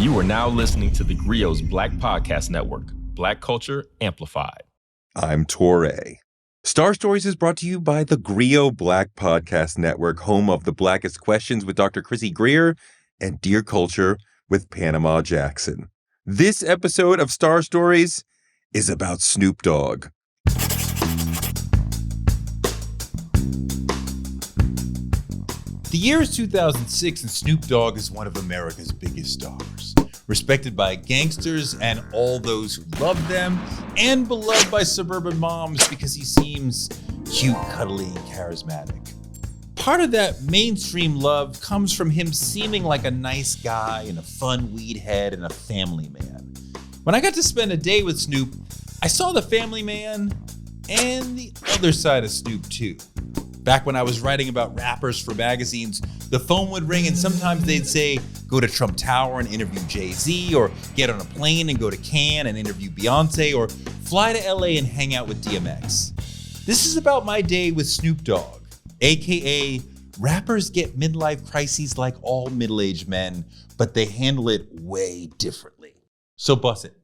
You are now listening to theGrio's Black Podcast Network, Black Culture Amplified. I'm Touré. Star Stories is brought to you by theGrio Black Podcast Network, home of The Blackest Questions with Dr. Chrissy Greer and Dear Culture with Panama Jackson. This episode of Star Stories is about Snoop Dogg. The year is 2006 and Snoop Dogg is one of America's biggest stars. Respected by gangsters and all those who love them, and beloved by suburban moms because he seems cute, cuddly, and charismatic. Part of that mainstream love comes from him seeming like a nice guy and a fun weed head and a family man. When I got to spend a day with Snoop, I saw the family man and the other side of Snoop too. Back when I was writing about rappers for magazines, the phone would ring and sometimes they'd say, go to Trump Tower and interview Jay-Z, or get on a plane and go to Cannes and interview Beyonce, or fly to LA and hang out with DMX. This is about my day with Snoop Dogg, AKA rappers get midlife crises like all middle-aged men, but they handle it way differently. So bust it.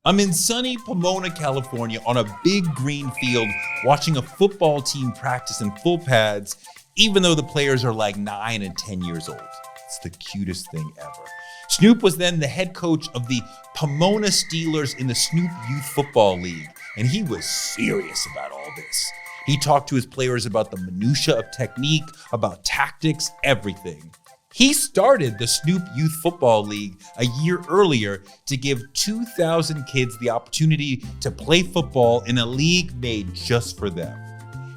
I'm in sunny Pomona, California on a big green field watching a football team practice in full pads, even though the players are like 9 and 10 years old. It's the cutest thing ever. Snoop was then the head coach of the Pomona Steelers in the Snoop Youth Football League, and he was serious about all this. He talked to his players about the minutia of technique, about tactics, everything. He started the Snoop Youth Football League a year earlier to give 2,000 kids the opportunity to play football in a league made just for them.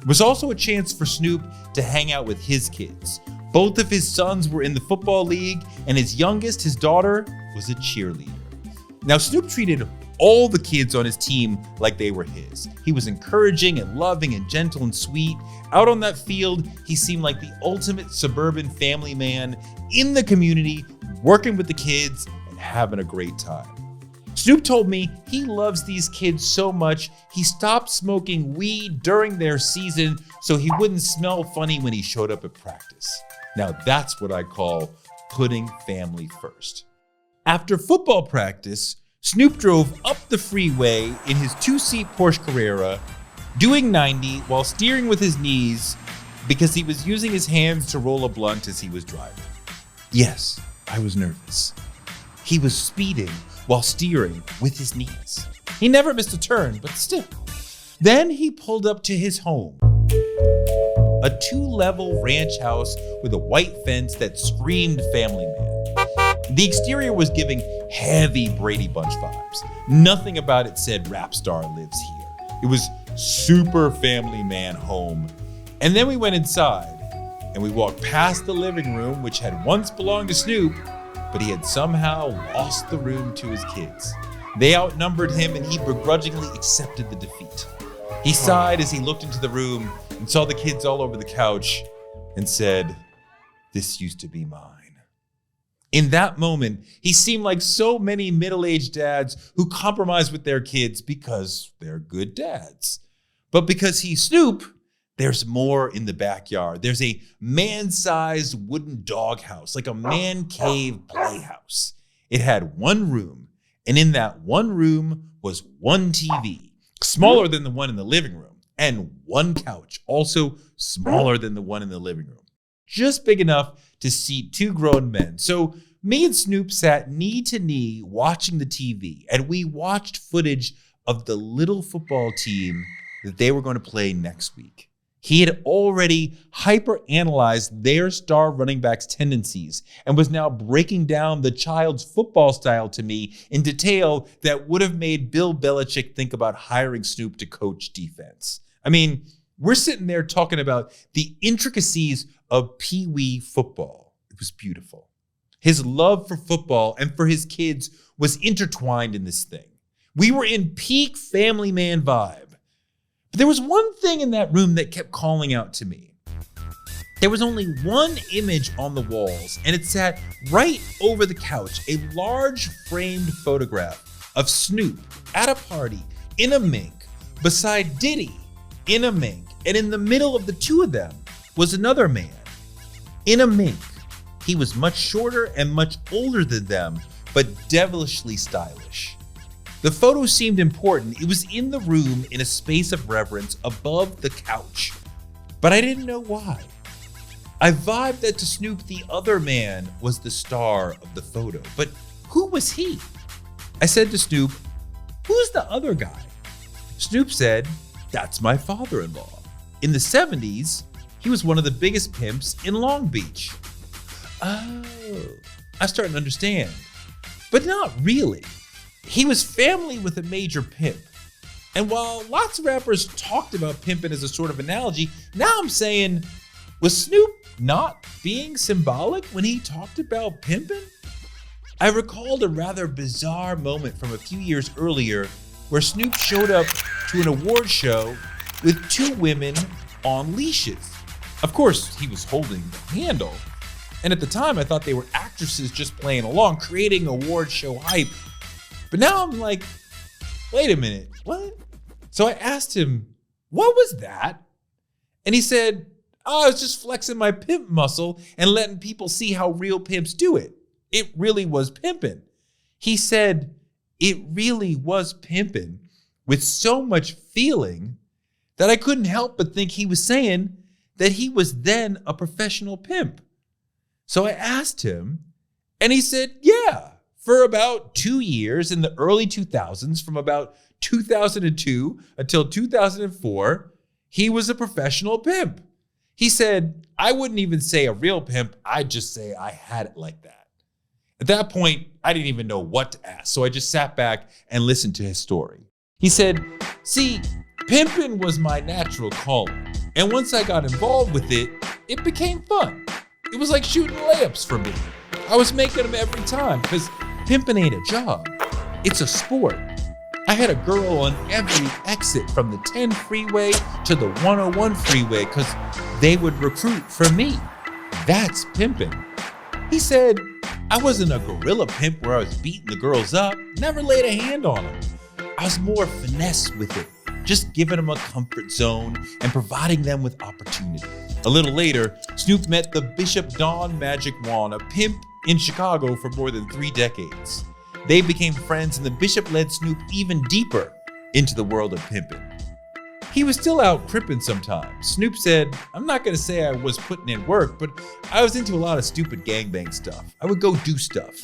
It was also a chance for Snoop to hang out with his kids. Both of his sons were in the football league, and his youngest, his daughter, was a cheerleader. Now, Snoop treated all the kids on his team like they were his. He was encouraging and loving and gentle and sweet. Out on that field, he seemed like the ultimate suburban family man in the community, working with the kids and having a great time. Snoop told me he loves these kids so much, he stopped smoking weed during their season so he wouldn't smell funny when he showed up at practice. Now that's what I call putting family first. After football practice, Snoop drove up the freeway in his 2-seat Porsche Carrera, doing 90 while steering with his knees because he was using his hands to roll a blunt as he was driving. Yes, I was nervous. He was speeding while steering with his knees. He never missed a turn, but still. Then he pulled up to his home, a 2-level ranch house with a white fence that screamed family man. The exterior was giving heavy Brady Bunch vibes. Nothing about it said rap star lives here. It was super family man home. And then we went inside and we walked past the living room, which had once belonged to Snoop, but he had somehow lost the room to his kids. They outnumbered him and he begrudgingly accepted the defeat. He sighed as he looked into the room and saw the kids all over the couch and said, "This used to be mine." In that moment, he seemed like so many middle-aged dads who compromise with their kids because they're good dads. But because he's Snoop, there's more in the backyard. There's a man-sized wooden doghouse, like a man cave playhouse. It had one room, and in that one room was one TV, smaller than the one in the living room, and one couch, also smaller than the one in the living room. Just big enough to seat 2 grown men. So me and Snoop sat knee to knee watching the TV, and we watched footage of the little football team that they were going to play next week. He had already hyper-analyzed their star running back's tendencies and was now breaking down the child's football style to me in detail that would have made Bill Belichick think about hiring Snoop to coach defense. I mean, we're sitting there talking about the intricacies of Pee Wee football. It was beautiful. His love for football and for his kids was intertwined in this thing. We were in peak family man vibe. But there was one thing in that room that kept calling out to me. There was only one image on the walls, and it sat right over the couch, a large framed photograph of Snoop at a party in a mink, beside Diddy in a mink, and in the middle of the two of them was another man in a mink. He was much shorter and much older than them, but devilishly stylish. The photo seemed important. It was in the room in a space of reverence above the couch, but I didn't know why. I vibed that to Snoop, the other man was the star of the photo, but who was he? I said to Snoop, "Who's the other guy?" Snoop said, "That's my father-in-law. In the 70s, he was one of the biggest pimps in Long Beach." Oh, I started to understand, but not really. He was family with a major pimp. And while lots of rappers talked about pimping as a sort of analogy, now I'm saying, was Snoop not being symbolic when he talked about pimping? I recalled a rather bizarre moment from a few years earlier where Snoop showed up to an award show with two women on leashes. Of course, he was holding the handle. And at the time, I thought they were actresses just playing along, creating award show hype. But now I'm like, wait a minute, what? So I asked him, what was that? And he said, "Oh, I was just flexing my pimp muscle and letting people see how real pimps do it. It really was pimping." He said, it really was pimping with so much feeling that I couldn't help but think he was saying that he was then a professional pimp. So I asked him, and he said, yeah. For about 2 years in the early 2000s, from about 2002 until 2004, he was a professional pimp. He said, "I wouldn't even say a real pimp, I'd just say I had it like that." At that point, I didn't even know what to ask, so I just sat back and listened to his story. He said, "See, pimping was my natural calling, and once I got involved with it, it became fun. It was like shooting layups for me. I was making them every time, because pimping ain't a job, it's a sport. I had a girl on every exit from the 10 freeway to the 101 freeway because they would recruit for me. That's pimping." He said, "I wasn't a gorilla pimp where I was beating the girls up, never laid a hand on them. I was more finesse with it, just giving them a comfort zone and providing them with opportunity." A little later, Snoop met the Bishop Don Magic Wand, a pimp in Chicago for more than 3 decades. They became friends, and the Bishop led Snoop even deeper into the world of pimping. He was still out cripping sometimes. Snoop said, "I'm not gonna say I was putting in work, but I was into a lot of stupid gangbang stuff. I would go do stuff."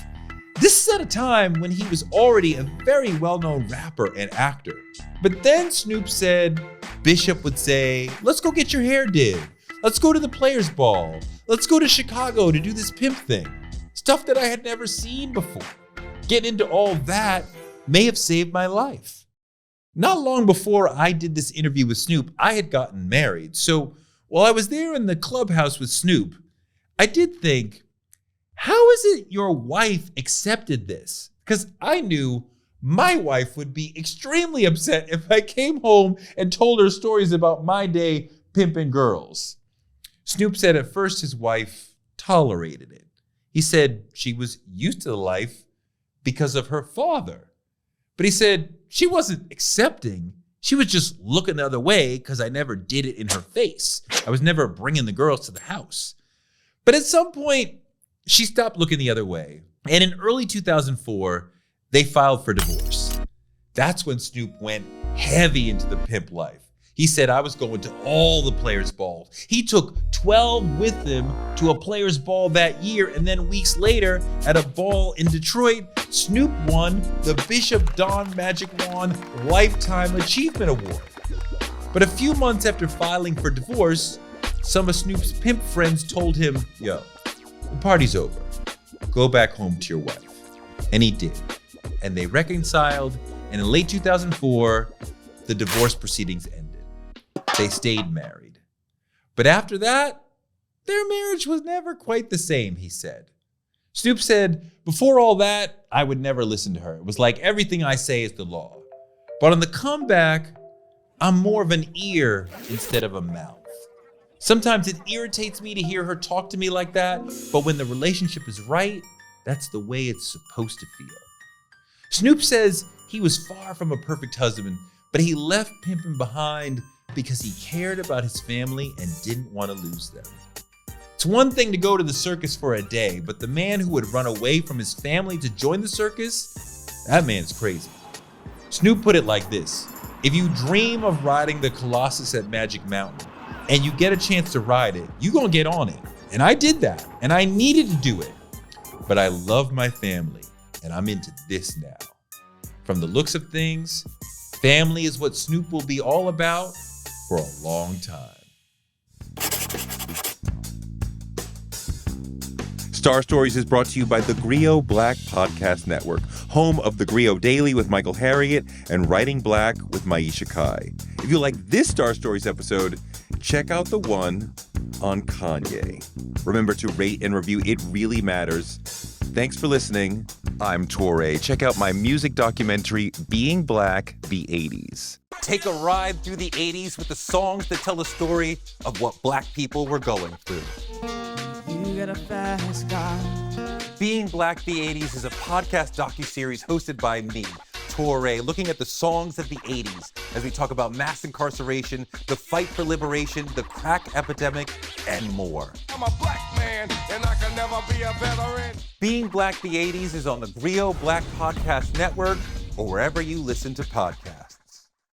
This is at a time when he was already a very well-known rapper and actor. But then Snoop said, Bishop would say, "Let's go get your hair did. Let's go to the Players Ball. Let's go to Chicago to do this pimp thing." Stuff that I had never seen before. Getting into all that may have saved my life. Not long before I did this interview with Snoop, I had gotten married. So while I was there in the clubhouse with Snoop, I did think, how is it your wife accepted this? Because I knew my wife would be extremely upset if I came home and told her stories about my day pimping girls. Snoop said at first his wife tolerated it. He said she was used to the life because of her father. But he said she wasn't accepting. She was just looking the other way because I never did it in her face. I was never bringing the girls to the house. But at some point, she stopped looking the other way. And in early 2004, they filed for divorce. That's when Snoop went heavy into the pimp life. He said, "I was going to all the Players Balls." He took 12 with him to a Players Ball that year, and then weeks later, at a ball in Detroit, Snoop won the Bishop Don Magic Wand Lifetime Achievement Award. But a few months after filing for divorce, some of Snoop's pimp friends told him, "Yo, the party's over. Go back home to your wife." And he did. And they reconciled, and in late 2004, the divorce proceedings ended. They stayed married. But after that, their marriage was never quite the same, he said. Snoop said, "Before all that, I would never listen to her. It was like everything I say is the law. But on the comeback, I'm more of an ear instead of a mouth. Sometimes it irritates me to hear her talk to me like that, but when the relationship is right, that's the way it's supposed to feel." Snoop says he was far from a perfect husband, but he left pimping behind because he cared about his family and didn't want to lose them. It's one thing to go to the circus for a day, but the man who would run away from his family to join the circus, that man's crazy. Snoop put it like this: if you dream of riding the Colossus at Magic Mountain and you get a chance to ride it, you gonna get on it. And I did that, and I needed to do it. But I love my family, and I'm into this now. From the looks of things, family is what Snoop will be all about for a long time. Star Stories is brought to you by theGrio Black Podcast Network, home of theGrio Daily with Michael Harriot and Writing Black with Maisha Kai. If you like this Star Stories episode, check out the one on Kanye. Remember to rate and review, it really matters. Thanks for listening. I'm Touré. Check out my music documentary, Being Black, the 80s. Take a ride through the 80s with the songs that tell the story of what Black people were going through. You got a fast car. Being Black, the 80s is a podcast docuseries hosted by me, Touré, looking at the songs of the 80s as we talk about mass incarceration, the fight for liberation, the crack epidemic, and more. I'm a black man, and I can never be a veteran. Being Black, the 80s is on the theGrio Black Podcast Network or wherever you listen to podcasts.